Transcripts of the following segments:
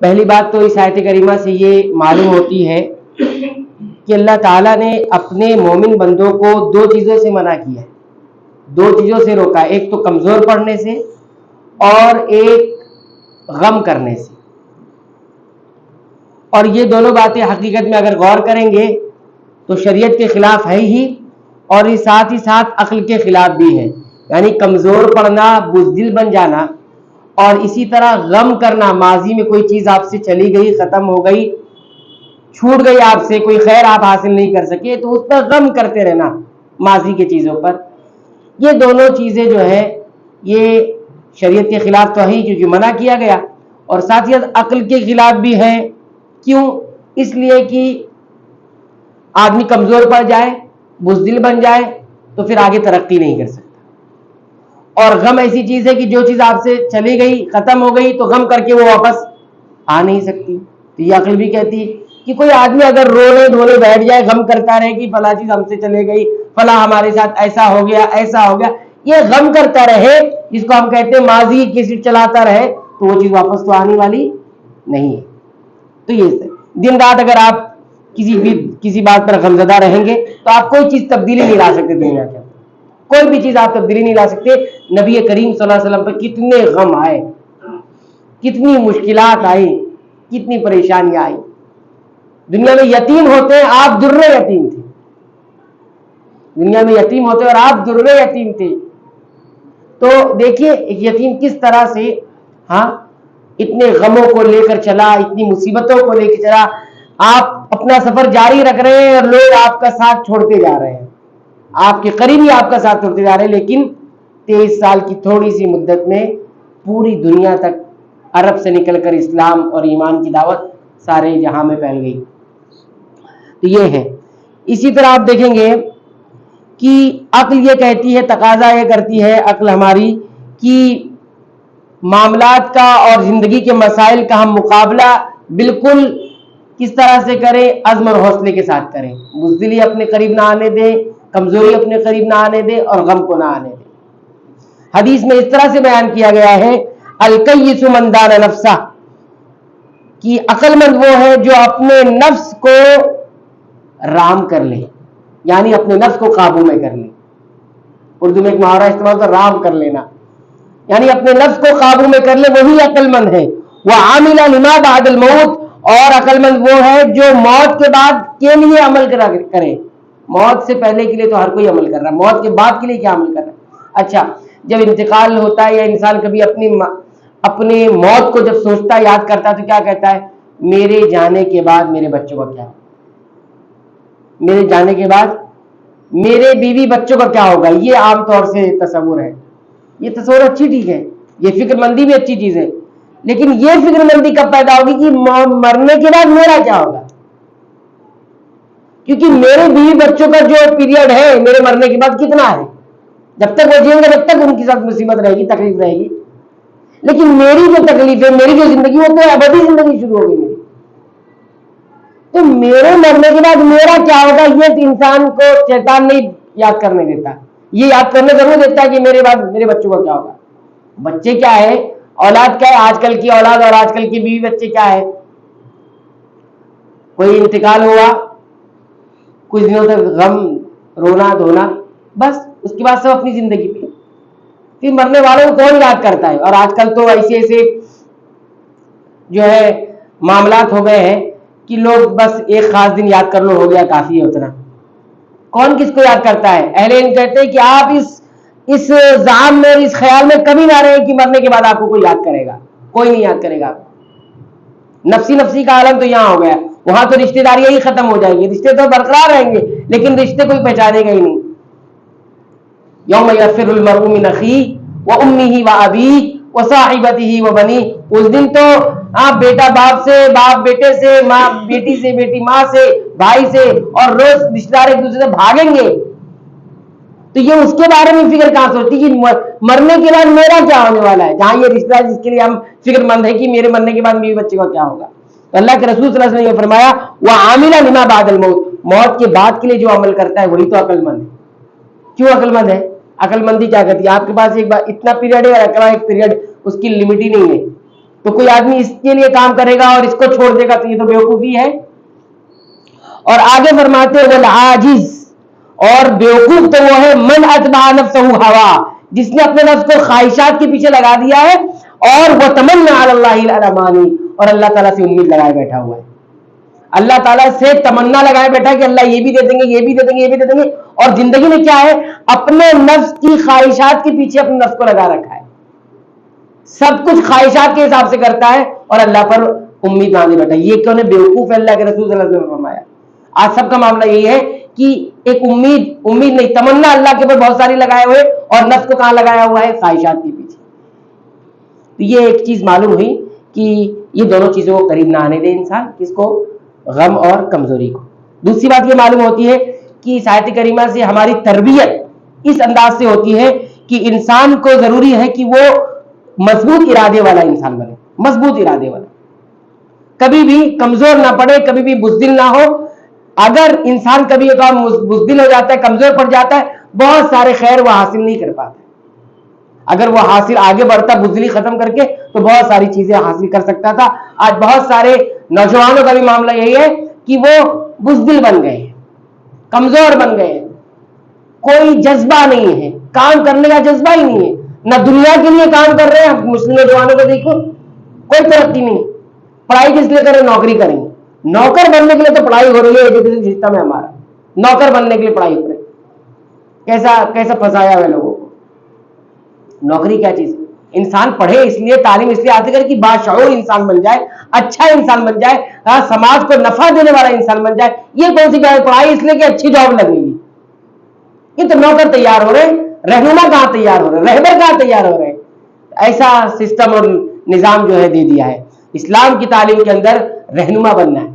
پہلی بات تو اس آیت کریمہ سے یہ معلوم ہوتی ہے کہ اللہ تعالیٰ نے اپنے مومن بندوں کو دو چیزوں سے منع کیا ہے، دو چیزوں سے روکا، ایک تو کمزور پڑنے سے اور ایک غم کرنے سے. اور یہ دونوں باتیں حقیقت میں اگر غور کریں گے تو شریعت کے خلاف ہے ہی، اور یہ ساتھ ہی ساتھ عقل کے خلاف بھی ہے. یعنی کمزور پڑنا، بزدل بن جانا، اور اسی طرح غم کرنا، ماضی میں کوئی چیز آپ سے چلی گئی، ختم ہو گئی، چھوٹ گئی آپ سے، کوئی خیر آپ حاصل نہیں کر سکے تو اس پر غم کرتے رہنا ماضی کی چیزوں پر. یہ دونوں چیزیں جو ہے یہ شریعت کے خلاف تو ہے کیونکہ منع کیا گیا، اور ساتھ ہی عقل کے خلاف بھی ہے. کیوں؟ اس لیے کہ آدمی کمزور پڑ جائے، بزدل بن جائے تو پھر آگے ترقی نہیں کر سکتا. اور غم ایسی چیز ہے کہ جو چیز آپ سے چلی گئی، ختم ہو گئی، تو غم کر کے وہ واپس آ نہیں سکتی. تو یہ عقل بھی کہتی ہے کہ کوئی آدمی اگر رونے دھونے بیٹھ جائے، غم کرتا رہے کہ فلاں چیز ہم سے چلے گئی، فلاں ہمارے ساتھ ایسا ہو گیا، ایسا ہو گیا، یہ غم کرتا رہے، جس کو ہم کہتے ہیں ماضی کسی چلاتا رہے، تو وہ چیز واپس تو آنے والی نہیں ہے. تو یہ دن رات اگر آپ کسی بات پر غمزدہ رہیں گے تو آپ کوئی چیز تبدیلی نہیں لا سکتے. دنیا کے کوئی بھی چیز آپ تبدیلی نہیں لا سکتے. نبی کریم صلی اللہ علیہ وسلم پر کتنے غم آئے، کتنی مشکلات آئی، کتنی پریشانیاں آئی. دنیا میں یتیم ہوتے ہیں، آپ درے یتیم تھے. دنیا میں یتیم ہوتے اور آپ درے یتیم تھے. تو دیکھیے ایک یتیم کس طرح سے اتنے غموں کو لے کر چلا، اتنی مصیبتوں کو لے کے چلا. آپ اپنا سفر جاری رکھ رہے ہیں اور لوگ آپ کا ساتھ چھوڑتے جا رہے ہیں، آپ کے قریبی آپ کا ساتھ چھوڑتے جا رہے ہیں. لیکن 23 سال کی تھوڑی سی مدت میں پوری دنیا تک عرب سے نکل کر اسلام اور ایمان کی دعوت سارے جہاں میں پھیل گئی. تو یہ ہے. اسی طرح آپ دیکھیں گے کہ عقل یہ کہتی ہے، تقاضا یہ کرتی ہے عقل ہماری کہ معاملات کا اور زندگی کے مسائل کا ہم مقابلہ بالکل کس طرح سے کریں؟ عزم اور حوصلے کے ساتھ کریں. بزدلی اپنے قریب نہ آنے دیں، کمزوری اپنے قریب نہ آنے دیں، اور غم کو نہ آنے دیں. حدیث میں اس طرح سے بیان کیا گیا ہے، الکیس من دان نفسہ، کہ عقل مند وہ ہے جو اپنے نفس کو رام کر لے، یعنی اپنے نفس کو قابو میں کر لے. اردو میں ایک محاورہ استعمال ہوتا ہے، رام کر لینا، یعنی اپنے نفس کو قابو میں کر لے، وہی عقل مند ہے. وعامل لما بعد الموت، اور عقل مند وہ ہے جو موت کے بعد کے لیے عمل کرے. موت سے پہلے کے لیے تو ہر کوئی عمل کر رہا ہے، موت کے بعد کے لیے کیا عمل کر رہا ہے؟ اچھا، جب انتقال ہوتا ہے یا انسان کبھی اپنی موت کو جب سوچتا ہے، یاد کرتا ہے، تو کیا کہتا ہے؟ میرے جانے کے بعد میرے بچوں کا کیا ہوگا، میرے جانے کے بعد میرے بیوی بچوں کا کیا ہوگا. یہ عام طور سے تصور ہے. یہ تصور اچھی ٹھیک ہے، یہ فکر مندی بھی اچھی چیز ہے، لیکن یہ فکر مندی کب پیدا ہوگی کہ مرنے کے بعد میرا کیا ہوگا. کیونکہ میرے بیوی بچوں کا جو پیریڈ ہے میرے مرنے کے بعد کتنا ہے، جب تک وہ جیئیں گے جب تک ان کے ساتھ مصیبت رہے گی، تکلیف رہے گی. لیکن میری جو تکلیف ہے، میری جو زندگی وہ تو ابدی زندگی شروع ہوگی میری. تو میرے مرنے کے بعد میرا کیا ہوگا، یہ انسان کو شیطان نہیں یاد کرنے دیتا. یہ یاد کرنے ضرور دیتا ہے کہ میرے بعد میرے بچوں کا کیا ہوگا. بچے کیا ہے، اولاد کیا ہے، آج کل کی اولاد اور آج کل کی بیوی بچے کیا ہے. کوئی انتقال ہوا، کچھ دنوں تک غم، رونا دھونا، بس اس کے بعد سب اپنی زندگی پہ. پھر مرنے والوں کو کون یاد کرتا ہے. اور آج کل تو ایسے جو ہے معاملات ہو گئے ہیں کہ لوگ بس ایک خاص دن یاد کر لو، ہو گیا، کافی ہے اتنا. کون کس کو یاد کرتا ہے؟ اہل علم کہتے ہیں کہ آپ اس ذہن میں، اس خیال میں کبھی نہ رہے کہ مرنے کے بعد آپ کو کوئی یاد کرے گا. کوئی نہیں یاد کرے گا. نفسی نفسی کا عالم تو یہاں ہو گیا. وہاں تو رشتہ داریاں ہی ختم ہو جائیں گی، رشتے تو برقرار رہیں گے لیکن رشتے کوئی پہچانے گا ہی نہیں. یوم یفر المرء من اخیہ وامہ وابیہ وصاحبتہ وبنیہ. اس دن تو بیٹا باپ سے، باپ بیٹے سے، ماں بیٹی سے، بیٹی ماں سے، بھائی سے، اور روز رشتہ دار ایک دوسرے سے بھاگیں گے. تو یہ اس کے بارے میں فکر کہاں سوچتی کہ مرنے کے بعد میرا کیا ہونے والا ہے، جہاں یہ رشتہ دار جس کے لیے ہم فکر مند ہے کہ میرے مرنے کے بعد میرے بچے کا کیا ہوگا. تو اللہ کے رسول صلی اللہ علیہ وسلم نے فرمایا وعامل لما بعد الموت، موت کے بعد کے لیے جو عمل کرتا ہے وہی تو عقل مند ہے. کیوں عقل مند ہے؟ عقل مندی کیا کرتی ہے؟ آپ کے پاس ایک بار اتنا پیریڈ ہے، ایک پیریڈ اس کی لمٹ ہی نہیں ہے. تو کوئی آدمی اس کے لیے کام کرے گا اور اس کو چھوڑ دے گا تو یہ تو بیوقوفی ہے. اور آگے فرماتے ہیں والعاجز، اور بیوقوف تو وہ ہے من اتبع نفسہ ہوا، جس نے اپنے نفس کو خواہشات کے پیچھے لگا دیا ہے، اور وہ تمنا علی اللہ الامانی، اور اللہ تعالیٰ سے امید لگائے بیٹھا ہوا ہے. اللہ تعالیٰ سے تمنا لگائے بیٹھا کہ اللہ یہ بھی دے دیں گے، یہ بھی دے دیں گے، یہ بھی دے دیں گے، اور زندگی میں کیا ہے، اپنے نفس کی خواہشات کے پیچھے اپنے نفس کو لگا رکھا ہے، سب کچھ خواہشات کے حساب سے کرتا ہے اور اللہ پر امید باندھے بیٹھا. یہ کون ہے؟ بیوقوف ہے. اللہ کے رسول صلی اللہ علیہ وسلم نے فرمایا. آج سب کا معاملہ یہی ہے کہ ایک امید نہیں، تمنا اللہ کے اوپر بہت ساری لگائے ہوئے اور نفس کو کہاں لگایا ہوا ہے؟ خواہشات کے پیچھے. تو یہ ایک چیز معلوم ہوئی کہ یہ دونوں چیزوں کو قریب نہ آنے دے انسان، کس کو؟ غم اور کمزوری کو. دوسری بات یہ معلوم ہوتی ہے کہ اس آیت کریمہ سے ہماری تربیت اس انداز سے ہوتی ہے کہ انسان کو ضروری ہے کہ وہ مضبوط ارادے والا انسان بنے، مضبوط ارادے والا، کبھی بھی کمزور نہ پڑے، کبھی بھی بزدل نہ ہو. اگر انسان کبھی بزدل ہو جاتا ہے، کمزور پڑ جاتا ہے، بہت سارے خیر وہ حاصل نہیں کر پاتا. اگر وہ حاصل آگے بڑھتا بزدلی ختم کر کے تو بہت ساری چیزیں حاصل کر سکتا تھا. آج بہت سارے نوجوانوں کا بھی معاملہ یہی ہے کہ وہ بزدل بن گئے ہیں، کمزور بن گئے ہیں، کوئی جذبہ نہیں ہے، کام کرنے کا جذبہ ہی نہیں ہے، نہ دنیا کے لیے کام کر رہے ہیں. مسلم نوجوانوں کو دیکھو، کوئی ترقی نہیں. پڑھائی کس لیے کریں؟ نوکری کریں. نوکر بننے کے لیے تو پڑھائی ہو رہی ہے ایجوکیشن سسٹم ہے ہمارا، نوکر بننے کے لیے پڑھائی ہو رہی ہے. کیسا پھنسایا ہے لوگوں کو. نوکری کیا چیز؟ انسان پڑھے اس لیے، تعلیم اس لیے حاصل کرے کہ باشعور انسان بن جائے، اچھا انسان بن جائے، سماج کو نفع دینے والا انسان بن جائے. یہ کون سی پڑھائی؟ اس لیے کہ اچھی جاب لگے گی. یہ تو نوکر تیار ہو رہے، رہنما کہاں تیار ہو رہے، رہبر کہاں تیار ہو رہے. ایسا سسٹم اور نظام جو ہے دے دیا ہے. اسلام کی تعلیم کے اندر رہنما بننا ہے،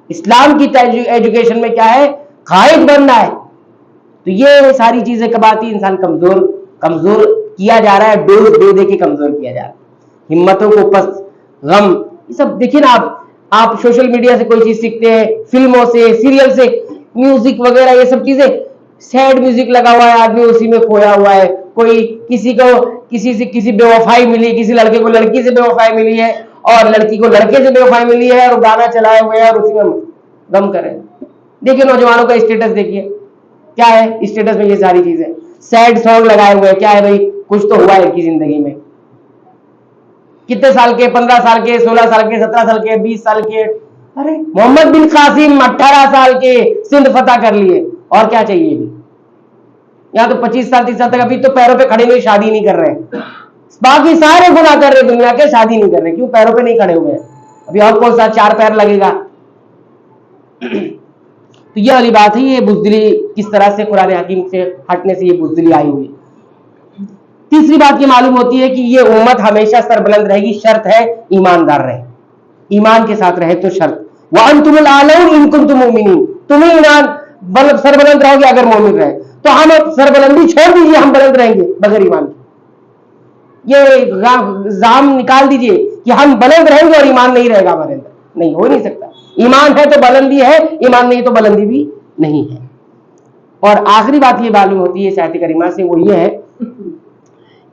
اسلام کی ایجوکیشن میں کیا ہے؟ قائد بننا ہے. تو یہ ساری چیزیں کب آتی؟ انسان کمزور کیا جا رہا ہے، ڈوز دے دے کے کمزور کیا جا رہا ہے، ہمتوں کو پست، غم. یہ سب دیکھیں نا، آپ سوشل میڈیا سے کوئی چیز سیکھتے ہیں، فلموں سے، سیریل سے، میوزک وغیرہ، یہ سب چیزیں، سیڈ میوزک لگا ہوا ہے، آدمی اسی میں کھویا ہوا ہے. کوئی کسی کو کسی بے وفائی ملی، کسی لڑکے کو لڑکی سے بے وفائی ملی ہے، اور لڑکی کو لڑکے سے بے وفائی ملی ہے، اور گانا چلائے ہوئے ہیں اور اسی میں غم کرے. دیکھیے نوجوانوں کا اسٹیٹس، دیکھیے کیا ہے اسٹیٹس میں، یہ ساری چیزیں سیڈ سانگ لگائے ہوئے ہیں. کیا ہے بھائی؟ کچھ تو ہوا ہے ان کی زندگی میں. کتنے سال کے؟ 15 سال کے، 16 سال کے، 17 سال کے، 20 سال کے. ارے محمد بن قاسم 18 سال کے سندھ فتح کر لیے، اور کیا چاہیے بھی. یہاں تو 25 سال 30 سال تک ابھی تو پیروں پہ کھڑے ہوئے شادی نہیں کر رہے. باقی سارے گناہ کر رہے دنیا کے، شادی نہیں کر رہے. کیوں؟ پیروں پہ نہیں کھڑے ہوئے ہیں. ابھی اور کون سا 4 پیر لگے گا. تو یہ والی بات ہے، یہ بزدلی کس طرح سے قرآن حکیم سے ہٹنے سے یہ بزدلی آئی ہوئی. تیسری بات یہ معلوم ہوتی ہے کہ یہ امت ہمیشہ سربلند رہے گی، شرط ہے ایماندار رہے، ایمان کے ساتھ رہے تو شرط. وَأَنْتُمُ الْأَعْلَوْنَ إِن كُنتُم مُؤْمِنِينَ. تمہیں ایمان سربلند رہو گے اگر مومن رہے. تو ہم سربلندی چھوڑ دیجیے، ہم بلند رہیں گے بغیر ایمان کے. یہ زام نکال دیجیے کہ ہم بلند رہیں گے اور ایمان نہیں رہے گا ہمارے اندر. نہیں، ہو نہیں سکتا. ایمان ہے تو بلندی ہے، ایمان نہیں تو بلندی بھی نہیں ہے. اور آخری بات یہ معلوم ہوتی ہے اس آیت کریمہ سے، وہ یہ ہے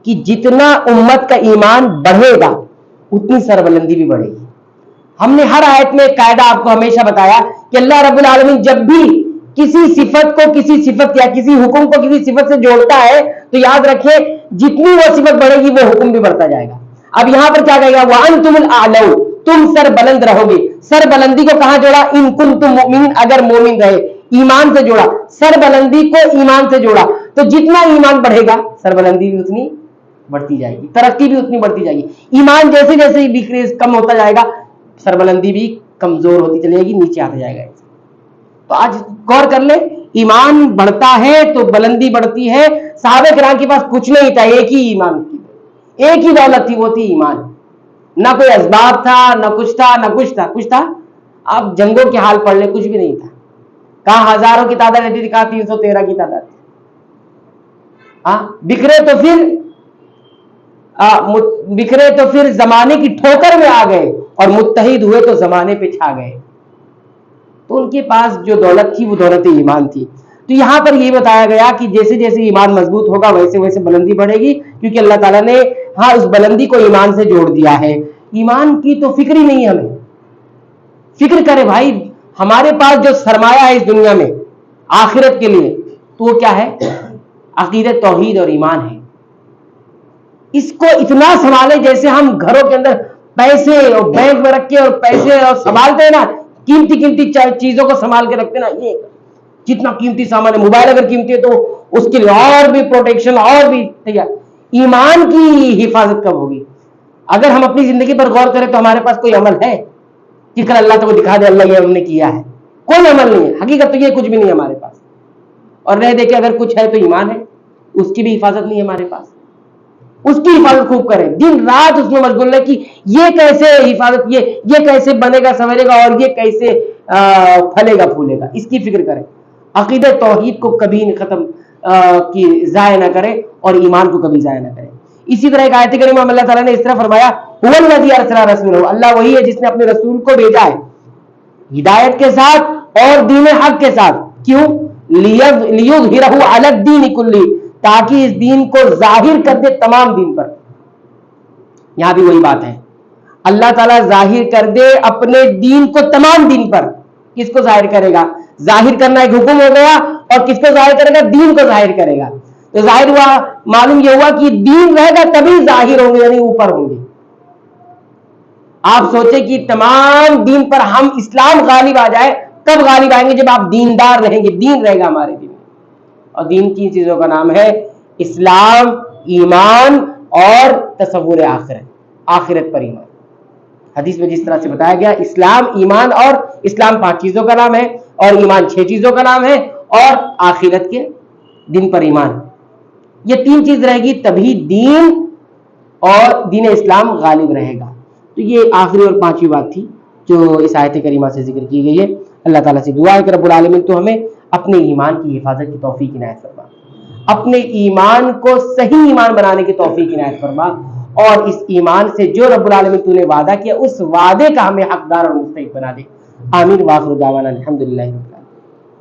کہ جتنا امت کا ایمان بڑھے گا اتنی سربلندی بھی بڑھے گی. ہم نے ہر آیت میں ایک قاعدہ آپ کو ہمیشہ بتایا کہ اللہ رب العالمین جب بھی کسی صفت کو کسی صفت یا کسی حکم کو کسی صفت سے جوڑتا ہے تو یاد رکھیں جتنی وہ صفت بڑھے گی وہ حکم بھی بڑھتا جائے گا. اب یہاں پر کیا کہے گا؟ وَأَنْتُمُ الْأَعْلَوْنَ. تم سر بلند رہو گے. سر بلندی کو کہاں جوڑا؟ ان کنتم مؤمنین، اگر مومن رہے. ایمان سے جوڑا، سر بلندی کو ایمان سے جوڑا. تو جتنا ایمان بڑھے گا سر بلندی بھی اتنی بڑھتی جائے گی، ترقی بھی اتنی بڑھتی جائے گی. ایمان جیسے جیسے ڈیکریز کم ہوتا جائے گا سربلندی بھی کمزور ہوتی چلے گی، نیچے آتا جائے گا. تو آج غور کر لیں، ایمان بڑھتا ہے تو بلندی بڑھتی ہے. صحابہ کرام کے پاس کچھ نہیں تھا، ایک ہی ایمان کی، ایک ہی دولت تھی، وہ تھی ایمان. نہ کوئی اسباب تھا، نہ کچھ تھا، نہ کچھ تھا. آپ جنگوں کے حال پڑھ لیں، کچھ بھی نہیں تھا. کہاں ہزاروں کی تعداد رہتی تھی، کہاں 313 کی تعداد تھی. بکھرے تو پھر زمانے کی ٹھوکر میں آ گئے، اور متحد ہوئے تو زمانے پہ چھا گئے. تو ان کے پاس جو دولت تھی وہ دولت ایمان تھی. تو یہاں پر یہ بتایا گیا کہ جیسے جیسے ایمان مضبوط ہوگا ویسے ویسے بلندی بڑھے گی، کیونکہ اللہ تعالیٰ نے اس بلندی کو ایمان سے جوڑ دیا ہے. ایمان کی تو فکر ہی نہیں ہے ہمیں. فکر کرے بھائی, ہمارے پاس جو سرمایہ ہے اس دنیا میں آخرت کے لیے, تو وہ کیا ہے؟ عقیدت, توحید اور ایمان ہے. اس کو اتنا سنبھالے جیسے ہم گھروں کے اندر پیسے اور بینک میں رکھ کے اور پیسے اور سنبھالتے ہیں نا, قیمتی چیزوں کو سنبھال کے رکھتے ہیں نا, یہ جتنا قیمتی سامان ہے, موبائل اگر قیمتی ہے تو اس کے لیے اور بھی پروٹیکشن اور بھی تیار. ایمان کی حفاظت کب ہوگی؟ اگر ہم اپنی زندگی پر غور کریں تو ہمارے پاس کوئی عمل ہے کہ کل اللہ تو دکھا دے اللہ یہ ہم نے کیا ہے؟ کوئی عمل نہیں ہے. حقیقت تو یہ کچھ بھی نہیں ہے ہمارے پاس. اور رہ دے کہ اگر کچھ ہے تو ایمان ہے, اس کی بھی حفاظت نہیں ہے ہمارے پاس. اس کی حفاظت خوب کریں, دن رات اس میں مشغول ہے کہ یہ کیسے حفاظت, یہ کیسے بنے گا سنورے گا, اور یہ کیسے پھلے گا پھولے گا, اس کی فکر کریں. عقیدت توحید کو کبھی ختم کی ضائع نہ کرے اور ایمان کو کبھی ضائع نہ کرے. اسی طرح ایک آیت کریمہ میں اللہ تعالیٰ نے اس طرح فرمایا, هو الذی ارسل رسولہ, اللہ وہی ہے جس نے اپنے رسول کو بھیجا ہے ہدایت کے ساتھ اور دین حق کے ساتھ. کیوں؟ لیظہرہ علی الدین کلہ, تاکہ اس دین کو ظاہر کر دے تمام دین پر. یہاں بھی وہی بات ہے, اللہ تعالیٰ ظاہر کر دے اپنے دین کو تمام دین پر. کس کو ظاہر کرے گا؟ ظاہر کرنا ایک حکم ہو گیا, اور کس کو ظاہر کرے گا؟ دین کو ظاہر کرے گا. تو ظاہر ہوا, معلوم یہ ہوا کہ دین رہے گا تبھی ظاہر ہوں گے, یعنی اوپر ہوں گے. آپ سوچیں کہ تمام دین پر ہم اسلام غالب آ جائے, کب غالب آئیں گے؟ جب آپ دیندار رہیں گے, دین رہے گا ہمارے دین میں. اور دین کی چیزوں کا نام ہے اسلام, ایمان اور تصور آخرت, آخرت پر ایمان. حدیث میں جس طرح سے بتایا گیا, اسلام, ایمان اور اسلام 5 چیزوں کا نام ہے, اور ایمان 6 چیزوں کا نام ہے, اور آخرت کے دن پر ایمان. یہ 3 چیز رہے گی تبھی دین اور دین اسلام غالب رہے گا. تو یہ آخری اور 5ویں بات تھی جو اس آیت کریمہ سے ذکر کی گئی ہے. اللہ تعالیٰ سے دعا ہے کہ رب العالمین تو ہمیں اپنے ایمان کی حفاظت کی توفیق عنایت فرما, اپنے ایمان کو صحیح ایمان بنانے کی توفیق عنایت فرما, اور اس ایمان سے جو رب العالمین تو نے وعدہ کیا اس وعدے کا ہمیں حقدار اور مستحق بنا دے. آمین. واخر دعوانا الحمدللہ.